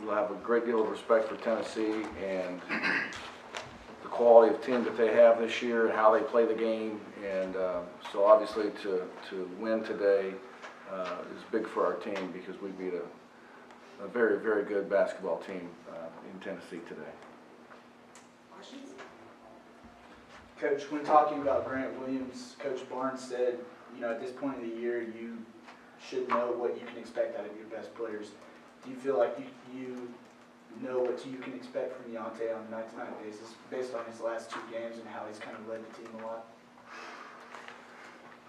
will have a great deal of respect for Tennessee and the quality of team that they have this year and how they play the game. And so obviously to win today is big for our team because we beat a very, very good basketball team in Tennessee today. Coach, when talking about Grant Williams, Coach Barnes said, at this point in the year, you should know what you can expect out of your best players. Do you feel like you know what you can expect from Deontay on a night-to-night basis based on his last 2 games and how he's kind of led the team a lot?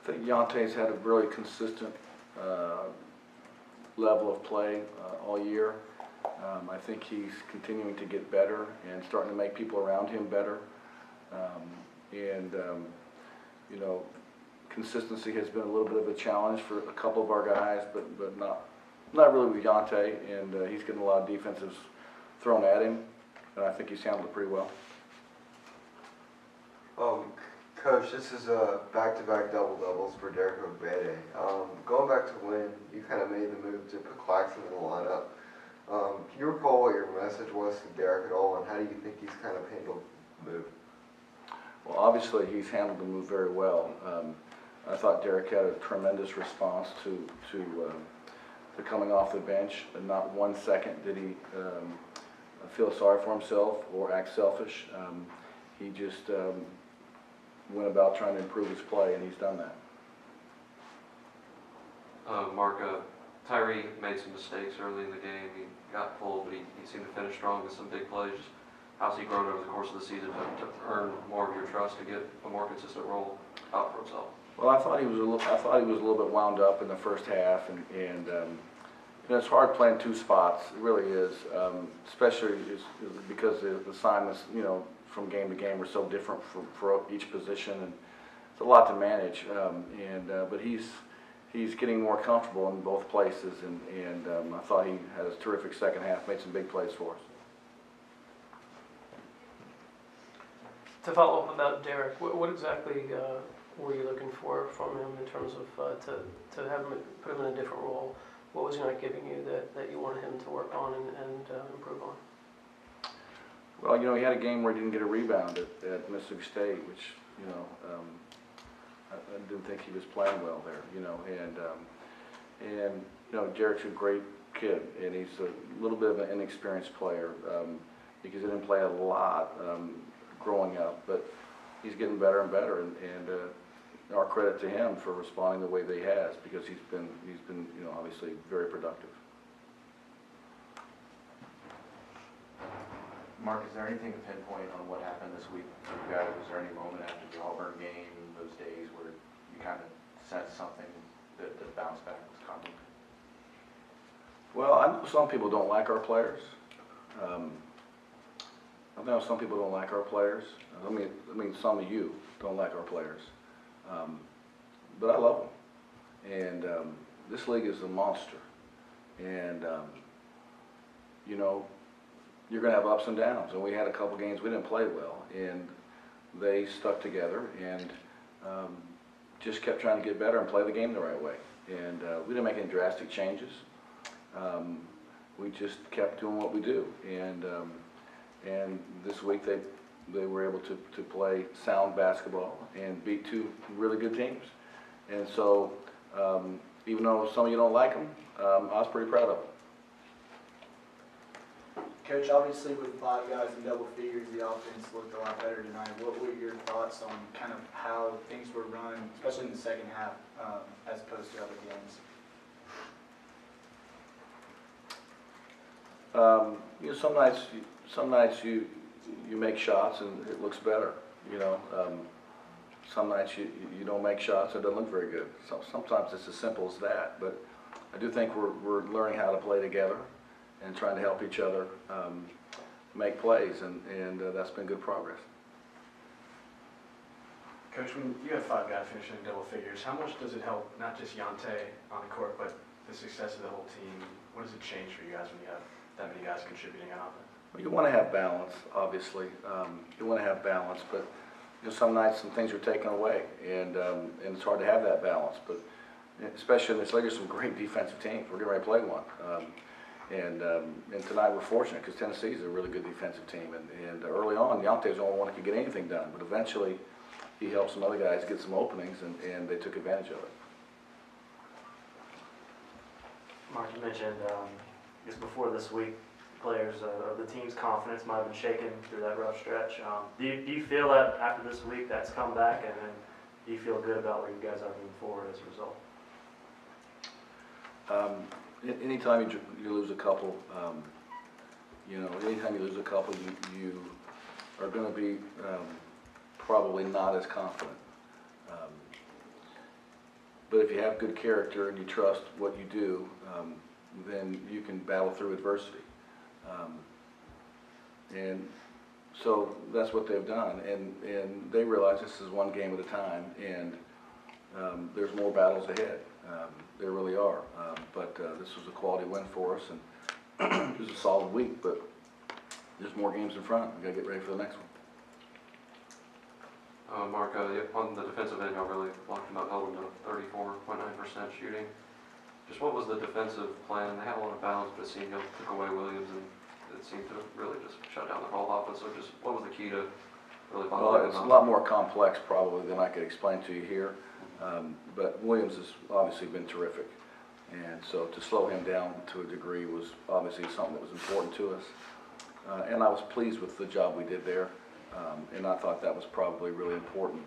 I think Deontay's had a really consistent level of play all year. I think he's continuing to get better and starting to make people around him better. Consistency has been a little bit of a challenge for a couple of our guys, but not really with Deontay, and he's getting a lot of defensives thrown at him, and I think he's handled it pretty well. Coach, this is back-to-back double-doubles for Derek Ogbede. Going back to when you kind of made the move to put Claxton in the lineup, can you recall what your message was to Derek at all, and how do you think he's kind of handled the move? Well, obviously he's handled the move very well. I thought Derek had a tremendous response to coming off the bench, and not 1 second did he feel sorry for himself or act selfish. He just went about trying to improve his play, and he's done that. Mark, Tyree made some mistakes early in the game. He got pulled, but he seemed to finish strong with some big plays. How's he grown over the course of the season to earn more of your trust to get a more consistent role out for himself? Well, I thought he was a little bit wound up in the first half, and it's hard playing 2 spots. It really is, especially because the assignments, from game to game are so different for each position, and it's a lot to manage. But he's getting more comfortable in both places, and I thought he had a terrific second half, made some big plays for us. To follow up about Derek, what exactly were you looking for from him in terms of to have him put him in a different role? What was he not giving you that you wanted him to work on and improve on? Well, he had a game where he didn't get a rebound at Mississippi State, which I didn't think he was playing well there. Derek's a great kid, and he's a little bit of an inexperienced player because he didn't play a lot growing up, but he's getting better and better, and our credit to him for responding the way that he has, because he's been obviously very productive. Mark, is there anything to pinpoint on what happened this week for you guys? Was there any moment after the Auburn game, those days, where you kind of sensed something that the bounce back was coming? Well, I know some people don't like our players. I know some people don't like our players. I mean, some of you don't like our players. But I love them. And this league is a monster. And, you're going to have ups and downs. And we had a couple games we didn't play well. And they stuck together and just kept trying to get better and play the game the right way. And we didn't make any drastic changes. We just kept doing what we do. And this week they were able to play sound basketball and beat 2 really good teams. And so even though some of you don't like them, I was pretty proud of them. Coach, obviously with 5 guys in double figures, the offense looked a lot better tonight. What were your thoughts on kind of how things were run, especially in the second half, as opposed to other games? Some nights you make shots and it looks better. Some nights you don't make shots and it doesn't look very good. Sometimes it's as simple as that. But I do think we're learning how to play together and trying to help each other make plays, and that's been good progress. Coach, when you have 5 guys finishing double figures, how much does it help not just Deontay on the court, but the success of the whole team? What does it change for you guys when you have that many guys contributing on offense? Well, you want to have balance, obviously. You want to have balance, but some nights some things are taken away, and it's hard to have that balance. But especially in this league, there's some great defensive teams. We're getting ready to play one. And tonight we're fortunate because Tennessee is a really good defensive team. And early on, Deontay was the only one that could get anything done. But eventually, he helped some other guys get some openings, and they took advantage of it. Mark, you mentioned, just before this week, players of the team's confidence might have been shaken through that rough stretch. Do you feel that after this week that's come back, and then do you feel good about where you guys are moving forward as a result? Anytime you lose a couple, anytime you lose a couple, you are going to be probably not as confident. But if you have good character and you trust what you do, then you can battle through adversity. And so that's what they've done, and they realize this is one game at a time, and there's more battles ahead. There really are, but this was a quality win for us, and it was a solid week, but there's more games in front. We've got to get ready for the next one. Mark, on the defensive end, y'all really locked them up, held them to 34.9% shooting. Just what was the defensive plan? They had a lot of balance, but it seemed y'all took away Williams, and it seemed to really just shut down the whole offense. So just what was the key to really Well, bottling it's a them lot up? more complex probably than I could explain to you here, but Williams has obviously been terrific. And so to slow him down to a degree was obviously something that was important to us. And I was pleased with the job we did there. And I thought that was probably really important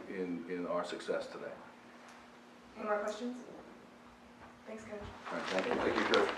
in our success today. Any more questions? Thanks, Coach. All right, thank you. Thank you, Coach.